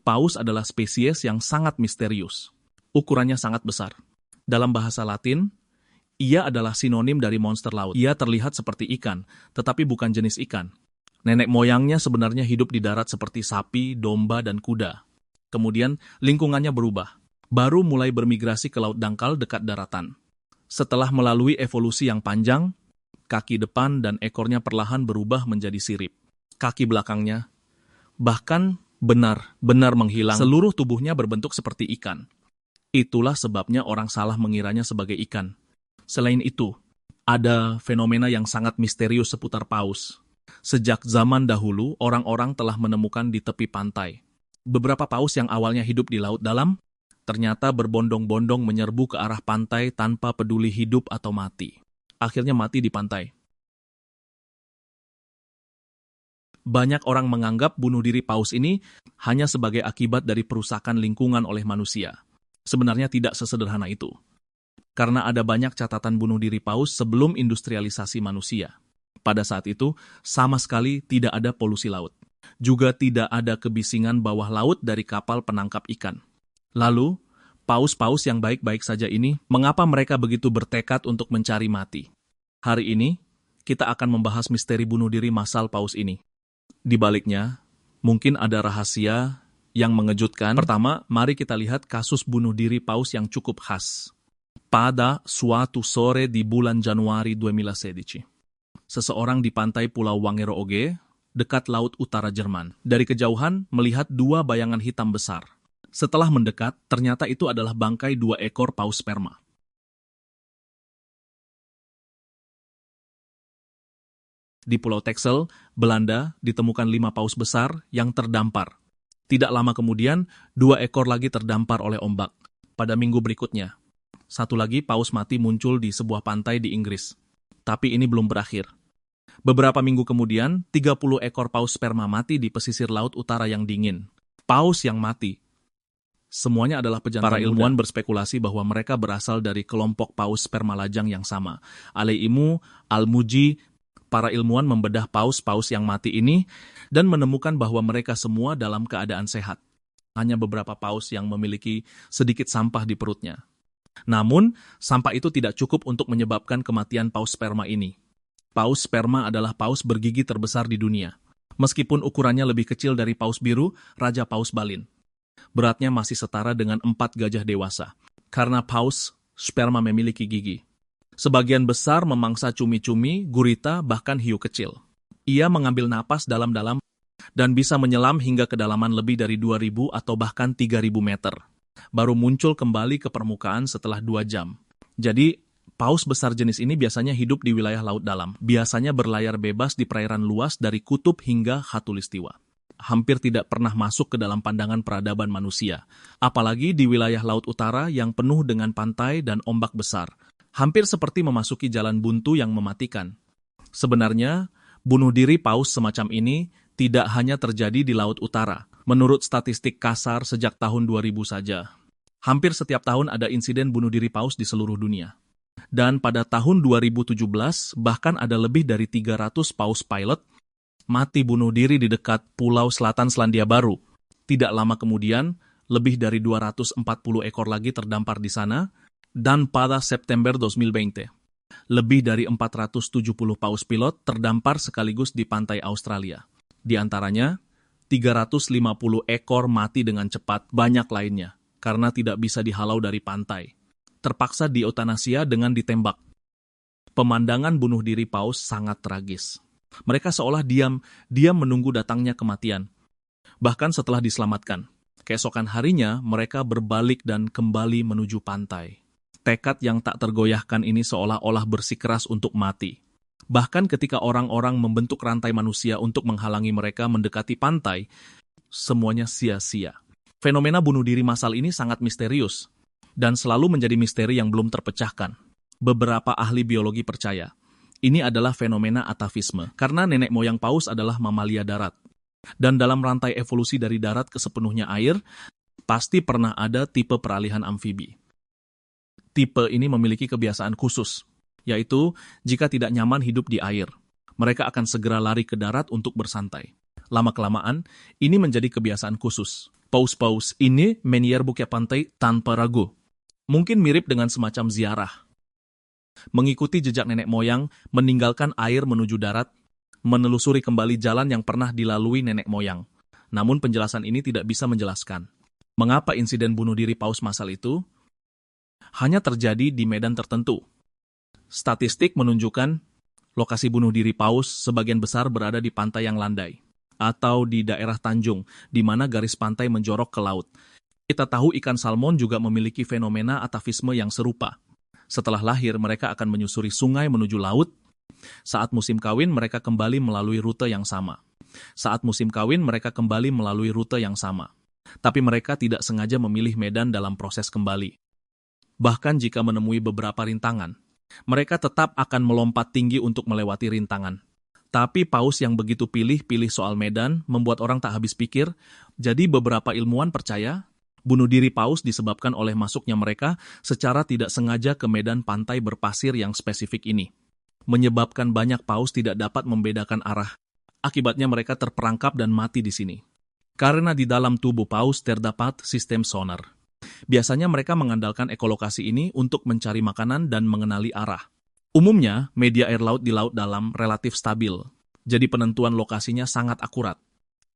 Paus adalah spesies yang sangat misterius. Ukurannya sangat besar. Dalam bahasa Latin, ia adalah sinonim dari monster laut. Ia terlihat seperti ikan, tetapi bukan jenis ikan. Nenek moyangnya sebenarnya hidup di darat seperti sapi, domba, dan kuda. Kemudian, lingkungannya berubah. Baru mulai bermigrasi ke laut dangkal dekat daratan. Setelah melalui evolusi yang panjang, kaki depan dan ekornya perlahan berubah menjadi sirip. Kaki belakangnya bahkan benar-benar menghilang. Seluruh tubuhnya berbentuk seperti ikan. Itulah sebabnya orang salah mengiranya sebagai ikan. Selain itu, ada fenomena yang sangat misterius seputar paus. Sejak zaman dahulu, orang-orang telah menemukan di tepi pantai. Beberapa paus yang awalnya hidup di laut dalam, ternyata berbondong-bondong menyerbu ke arah pantai tanpa peduli hidup atau mati. Akhirnya mati di pantai. Banyak orang menganggap bunuh diri paus ini hanya sebagai akibat dari perusakan lingkungan oleh manusia. Sebenarnya tidak sesederhana itu. Karena ada banyak catatan bunuh diri paus sebelum industrialisasi manusia. Pada saat itu, sama sekali tidak ada polusi laut. Juga tidak ada kebisingan bawah laut dari kapal penangkap ikan. Lalu, paus-paus yang baik-baik saja ini, mengapa mereka begitu bertekad untuk mencari mati? Hari ini, kita akan membahas misteri bunuh diri massal paus ini. Di baliknya, mungkin ada rahasia yang mengejutkan. Pertama, mari kita lihat kasus bunuh diri paus yang cukup khas. Pada suatu sore di bulan Januari 2016, seseorang di pantai Pulau Wangerooge, dekat laut utara Jerman, dari kejauhan melihat dua bayangan hitam besar. Setelah mendekat, ternyata itu adalah bangkai 2 ekor paus sperma. Di Pulau Texel, Belanda, ditemukan 5 paus besar yang terdampar. Tidak lama kemudian, 2 ekor lagi terdampar oleh ombak. Pada minggu berikutnya, 1 lagi paus mati muncul di sebuah pantai di Inggris. Tapi ini belum berakhir. Beberapa minggu kemudian, 30 ekor paus sperma mati di pesisir laut utara yang dingin. Paus yang mati. Semuanya adalah pejantan. Para ilmuwan berspekulasi bahwa mereka berasal dari kelompok paus sperma lajang yang sama. Aleimu, Al-Muji. Para ilmuwan membedah paus-paus yang mati ini dan menemukan bahwa mereka semua dalam keadaan sehat. Hanya beberapa paus yang memiliki sedikit sampah di perutnya. Namun, sampah itu tidak cukup untuk menyebabkan kematian paus sperma ini. Paus sperma adalah paus bergigi terbesar di dunia. Meskipun ukurannya lebih kecil dari paus biru, Raja Paus Balin. Beratnya masih setara dengan 4 gajah dewasa, karena paus sperma memiliki gigi. Sebagian besar memangsa cumi-cumi, gurita, bahkan hiu kecil. Ia mengambil napas dalam-dalam dan bisa menyelam hingga kedalaman lebih dari 2.000 atau bahkan 3.000 meter. Baru muncul kembali ke permukaan setelah 2 jam. Jadi, paus besar jenis ini biasanya hidup di wilayah laut dalam. Biasanya berlayar bebas di perairan luas dari kutub hingga khatulistiwa. Hampir tidak pernah masuk ke dalam pandangan peradaban manusia. Apalagi di wilayah laut utara yang penuh dengan pantai dan ombak besar. Hampir seperti memasuki jalan buntu yang mematikan. Sebenarnya, bunuh diri paus semacam ini tidak hanya terjadi di laut utara. Menurut statistik kasar sejak tahun 2000 saja, hampir setiap tahun ada insiden bunuh diri paus di seluruh dunia. Dan pada tahun 2017, bahkan ada lebih dari 300 paus pilot mati bunuh diri di dekat Pulau Selatan Selandia Baru. Tidak lama kemudian, lebih dari 240 ekor lagi terdampar di sana, dan pada September 2020, lebih dari 470 paus pilot terdampar sekaligus di pantai Australia. Di antaranya, 350 ekor mati dengan cepat, banyak lainnya, karena tidak bisa dihalau dari pantai. Terpaksa diotanasia dengan ditembak. Pemandangan bunuh diri paus sangat tragis. Mereka seolah diam menunggu datangnya kematian. Bahkan setelah diselamatkan, keesokan harinya mereka berbalik dan kembali menuju pantai. Tekad yang tak tergoyahkan ini seolah-olah bersikeras untuk mati. Bahkan ketika orang-orang membentuk rantai manusia untuk menghalangi mereka mendekati pantai, semuanya sia-sia. Fenomena bunuh diri massal ini sangat misterius, dan selalu menjadi misteri yang belum terpecahkan. Beberapa ahli biologi percaya, ini adalah fenomena atavisme, karena nenek moyang paus adalah mamalia darat. Dan dalam rantai evolusi dari darat ke sepenuhnya air, pasti pernah ada tipe peralihan amfibi. Tipe ini memiliki kebiasaan khusus, yaitu jika tidak nyaman hidup di air, mereka akan segera lari ke darat untuk bersantai. Lama-kelamaan, ini menjadi kebiasaan khusus. Paus-paus ini menyerbuki pantai tanpa ragu. Mungkin mirip dengan semacam ziarah. Mengikuti jejak nenek moyang, meninggalkan air menuju darat, menelusuri kembali jalan yang pernah dilalui nenek moyang. Namun penjelasan ini tidak bisa menjelaskan mengapa insiden bunuh diri paus massal itu hanya terjadi di medan tertentu. Statistik menunjukkan lokasi bunuh diri paus sebagian besar berada di pantai yang landai, atau di daerah Tanjung, di mana garis pantai menjorok ke laut. Kita tahu ikan salmon juga memiliki fenomena atavisme yang serupa. Setelah lahir, mereka akan menyusuri sungai menuju laut. Saat musim kawin, mereka kembali melalui rute yang sama. Tapi mereka tidak sengaja memilih medan dalam proses kembali. Bahkan jika menemui beberapa rintangan, mereka tetap akan melompat tinggi untuk melewati rintangan. Tapi paus yang begitu pilih-pilih soal medan membuat orang tak habis pikir. Jadi beberapa ilmuwan percaya bunuh diri paus disebabkan oleh masuknya mereka secara tidak sengaja ke medan pantai berpasir yang spesifik ini. Menyebabkan banyak paus tidak dapat membedakan arah. Akibatnya mereka terperangkap dan mati di sini. Karena di dalam tubuh paus terdapat sistem sonar. Biasanya mereka mengandalkan ekolokasi ini untuk mencari makanan dan mengenali arah. Umumnya, media air laut di laut dalam relatif stabil, jadi penentuan lokasinya sangat akurat.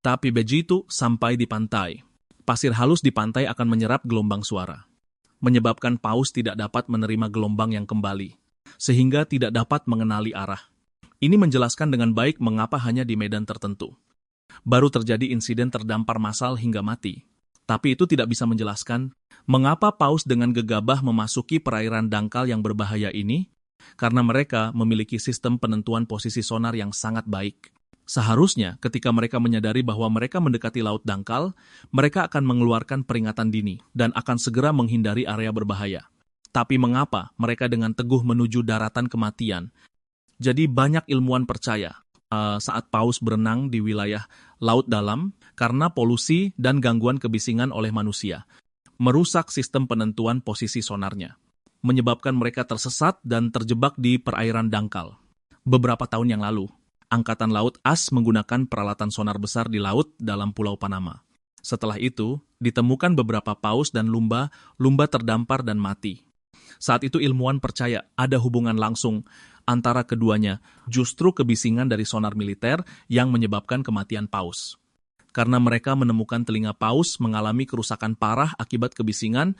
Tapi begitu sampai di pantai, pasir halus di pantai akan menyerap gelombang suara, menyebabkan paus tidak dapat menerima gelombang yang kembali, sehingga tidak dapat mengenali arah. Ini menjelaskan dengan baik mengapa hanya di medan tertentu baru terjadi insiden terdampar massal hingga mati. Tapi itu tidak bisa menjelaskan mengapa paus dengan gegabah memasuki perairan dangkal yang berbahaya ini, karena mereka memiliki sistem penentuan posisi sonar yang sangat baik. Seharusnya ketika mereka menyadari bahwa mereka mendekati laut dangkal, mereka akan mengeluarkan peringatan dini dan akan segera menghindari area berbahaya. Tapi mengapa mereka dengan teguh menuju daratan kematian? Jadi banyak ilmuwan percaya saat paus berenang di wilayah laut dalam karena polusi dan gangguan kebisingan oleh manusia, merusak sistem penentuan posisi sonarnya, menyebabkan mereka tersesat dan terjebak di perairan dangkal. Beberapa tahun yang lalu, Angkatan Laut AS menggunakan peralatan sonar besar di laut dalam Pulau Panama. Setelah itu, ditemukan beberapa paus dan lumba terdampar dan mati. Saat itu ilmuwan percaya ada hubungan langsung antara keduanya, justru kebisingan dari sonar militer yang menyebabkan kematian paus. Karena mereka menemukan telinga paus mengalami kerusakan parah akibat kebisingan,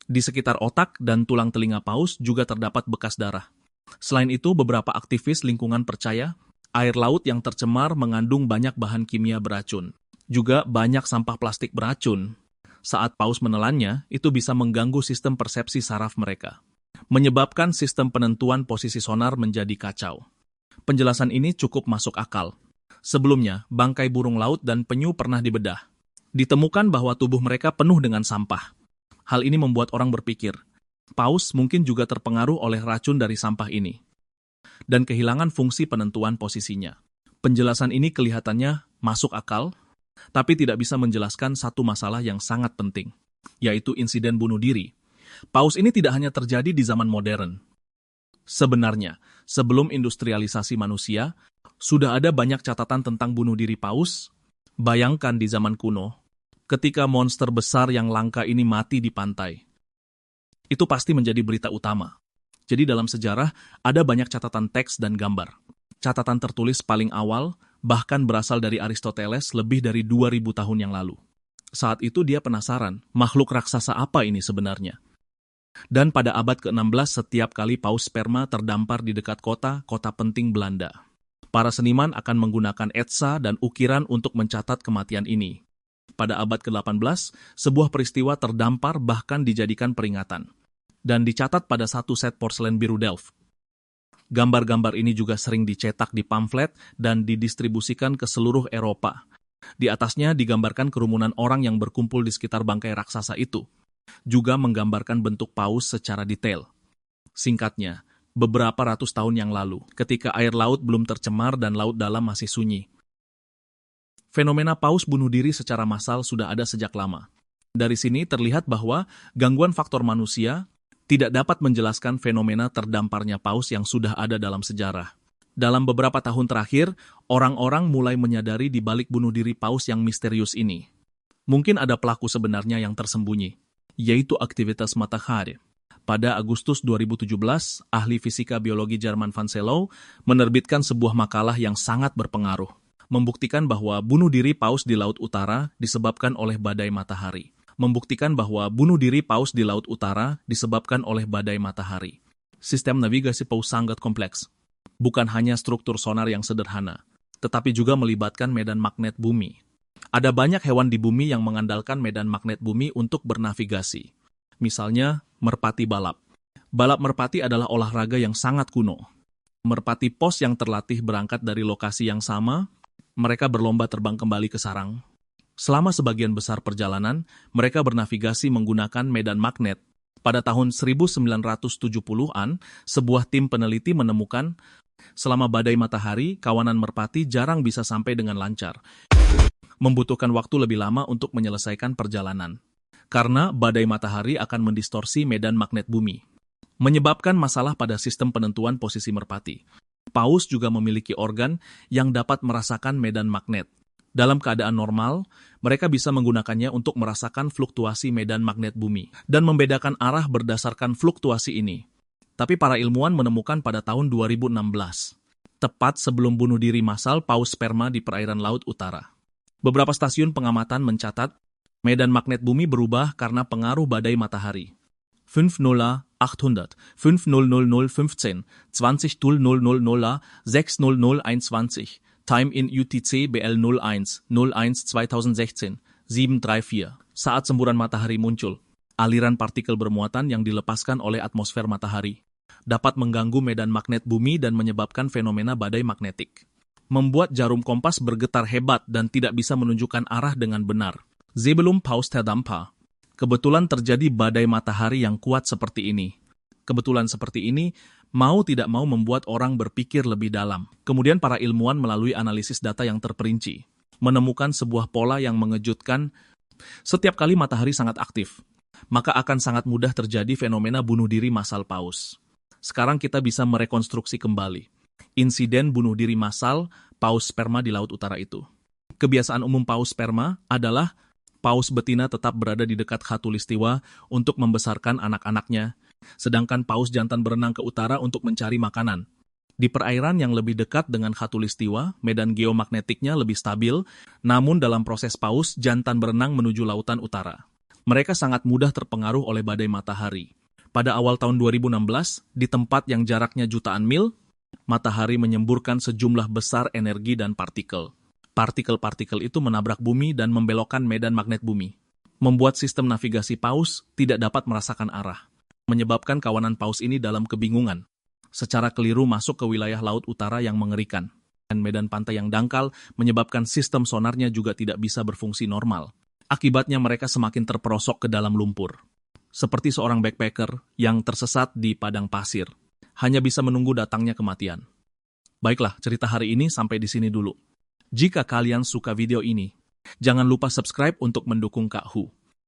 di sekitar otak dan tulang telinga paus juga terdapat bekas darah. Selain itu, beberapa aktivis lingkungan percaya air laut yang tercemar mengandung banyak bahan kimia beracun. Juga banyak sampah plastik beracun. Saat paus menelannya, itu bisa mengganggu sistem persepsi saraf mereka, menyebabkan sistem penentuan posisi sonar menjadi kacau. Penjelasan ini cukup masuk akal. Sebelumnya, bangkai burung laut dan penyu pernah dibedah. Ditemukan bahwa tubuh mereka penuh dengan sampah. Hal ini membuat orang berpikir, paus mungkin juga terpengaruh oleh racun dari sampah ini, dan kehilangan fungsi penentuan posisinya. Penjelasan ini kelihatannya masuk akal, tapi tidak bisa menjelaskan satu masalah yang sangat penting, yaitu insiden bunuh diri. Paus ini tidak hanya terjadi di zaman modern. Sebenarnya, sebelum industrialisasi manusia, sudah ada banyak catatan tentang bunuh diri paus. Bayangkan di zaman kuno, ketika monster besar yang langka ini mati di pantai. Itu pasti menjadi berita utama. Jadi dalam sejarah, ada banyak catatan teks dan gambar. Catatan tertulis paling awal bahkan berasal dari Aristoteles lebih dari 2000 tahun yang lalu. Saat itu dia penasaran, makhluk raksasa apa ini sebenarnya? Dan pada abad ke-16 setiap kali paus sperma terdampar di dekat kota penting Belanda, para seniman akan menggunakan etsa dan ukiran untuk mencatat kematian ini. Pada abad ke-18, sebuah peristiwa terdampar bahkan dijadikan peringatan, dan dicatat pada satu set porselen biru Delft. Gambar-gambar ini juga sering dicetak di pamflet dan didistribusikan ke seluruh Eropa. Di atasnya digambarkan kerumunan orang yang berkumpul di sekitar bangkai raksasa itu, juga menggambarkan bentuk paus secara detail. Singkatnya, beberapa ratus tahun yang lalu, ketika air laut belum tercemar dan laut dalam masih sunyi, fenomena paus bunuh diri secara massal sudah ada sejak lama. Dari sini terlihat bahwa gangguan faktor manusia tidak dapat menjelaskan fenomena terdamparnya paus yang sudah ada dalam sejarah. Dalam beberapa tahun terakhir, orang-orang mulai menyadari di balik bunuh diri paus yang misterius ini. Mungkin ada pelaku sebenarnya yang tersembunyi, yaitu aktivitas matahari. Pada Agustus 2017, ahli fisika biologi Jerman Van Sello menerbitkan sebuah makalah yang sangat berpengaruh, membuktikan bahwa bunuh diri paus di Laut Utara disebabkan oleh badai matahari. Sistem navigasi paus sangat kompleks. Bukan hanya struktur sonar yang sederhana, tetapi juga melibatkan medan magnet bumi. Ada banyak hewan di bumi yang mengandalkan medan magnet bumi untuk bernavigasi. Misalnya, merpati balap. Balap merpati adalah olahraga yang sangat kuno. Merpati pos yang terlatih berangkat dari lokasi yang sama, mereka berlomba terbang kembali ke sarang. Selama sebagian besar perjalanan, mereka bernavigasi menggunakan medan magnet. Pada tahun 1970-an, sebuah tim peneliti menemukan selama badai matahari, kawanan merpati jarang bisa sampai dengan lancar. Membutuhkan waktu lebih lama untuk menyelesaikan perjalanan. Karena badai matahari akan mendistorsi medan magnet bumi, menyebabkan masalah pada sistem penentuan posisi merpati. Paus juga memiliki organ yang dapat merasakan medan magnet. Dalam keadaan normal, mereka bisa menggunakannya untuk merasakan fluktuasi medan magnet bumi dan membedakan arah berdasarkan fluktuasi ini. Tapi para ilmuwan menemukan pada tahun 2016, tepat sebelum bunuh diri massal paus sperma di perairan Laut Utara. Beberapa stasiun pengamatan mencatat medan magnet bumi berubah karena pengaruh badai matahari. 50800, 50015, 20.000, 60021, Time in UTC BL01, 01 2016, 734. Saat semburan matahari muncul, aliran partikel bermuatan yang dilepaskan oleh atmosfer matahari dapat mengganggu medan magnet bumi dan menyebabkan fenomena badai magnetik. Membuat jarum kompas bergetar hebat dan tidak bisa menunjukkan arah dengan benar. Sebelum paus terdampak, kebetulan terjadi badai matahari yang kuat seperti ini. Kebetulan seperti ini, mau tidak mau membuat orang berpikir lebih dalam. Kemudian para ilmuwan melalui analisis data yang terperinci, menemukan sebuah pola yang mengejutkan. Setiap kali matahari sangat aktif, maka akan sangat mudah terjadi fenomena bunuh diri massal paus. Sekarang kita bisa merekonstruksi kembali insiden bunuh diri massal paus sperma di Laut Utara itu. Kebiasaan umum paus sperma adalah paus betina tetap berada di dekat khatulistiwa untuk membesarkan anak-anaknya, sedangkan paus jantan berenang ke utara untuk mencari makanan. Di perairan yang lebih dekat dengan khatulistiwa, medan geomagnetiknya lebih stabil, namun dalam proses paus, jantan berenang menuju lautan utara. Mereka sangat mudah terpengaruh oleh badai matahari. Pada awal tahun 2016, di tempat yang jaraknya jutaan mil, matahari menyemburkan sejumlah besar energi dan partikel. Partikel-partikel itu menabrak bumi dan membelokkan medan magnet bumi, membuat sistem navigasi paus tidak dapat merasakan arah, menyebabkan kawanan paus ini dalam kebingungan. Secara keliru masuk ke wilayah Laut Utara yang mengerikan, dan medan pantai yang dangkal menyebabkan sistem sonarnya juga tidak bisa berfungsi normal. Akibatnya mereka semakin terperosok ke dalam lumpur. Seperti seorang backpacker yang tersesat di padang pasir, hanya bisa menunggu datangnya kematian. Baiklah, cerita hari ini sampai di sini dulu. Jika kalian suka video ini, jangan lupa subscribe untuk mendukung Kak Hu.